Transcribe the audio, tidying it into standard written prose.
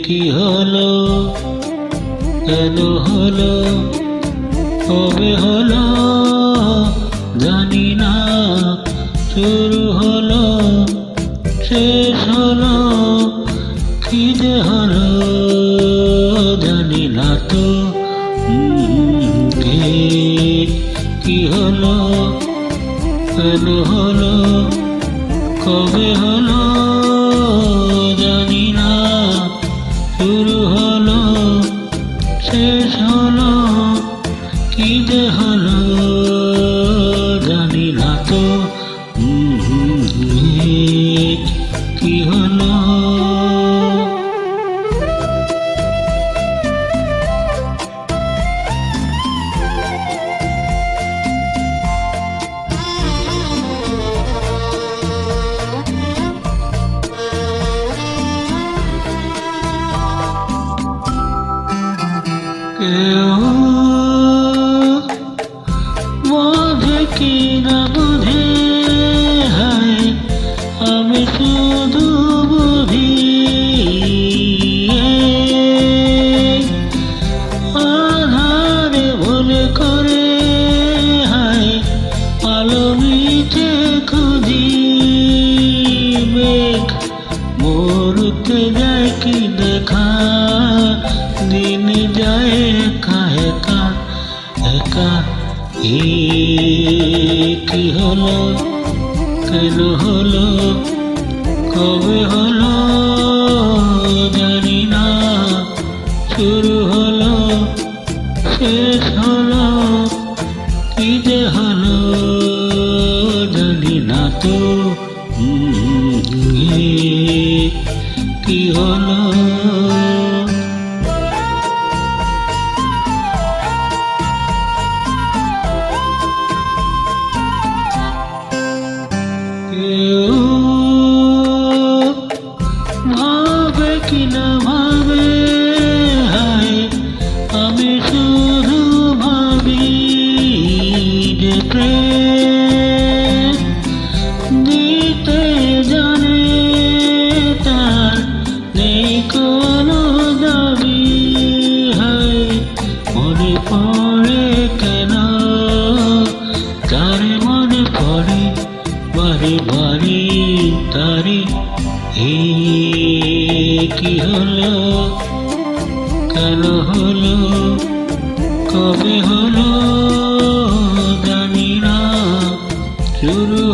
কি হলো, কেন হলো, কবে হলো জানি না, শুরু হলো শেষ হলো, কি যে হলো জানি না তো। কি হলো, কেন হলো, কবে হলো জানি না, শুরু হলো শেষ হলো, কি যে হলো জানি না তো। কি হলো, কেউ বোঝে কি না বোঝে, হায় আমি শুধু বুঝি আধারে ভুল করে, হায় আলো নিচে খুঁজি। মেঘ মরতে যায় কি দেখা, দিন যায় একা একা একা। কি হলো, কেন হলো, কবে হলো জানি না, শুরু হলো শেষ হলো, কি যে হলো জানি না তো। কি হলো, কেউ ভাবে কি না ভাবে, হায় আমি শুধু ভাবি যে প্রেম দিতে জানে তার নেই কোনো দাবি। হায় মনে পড়ে কেন তার, মনে পড়ে বারে বারে তারে। কি হলো, কেন হলো, কবে হলো জানি না, শুরু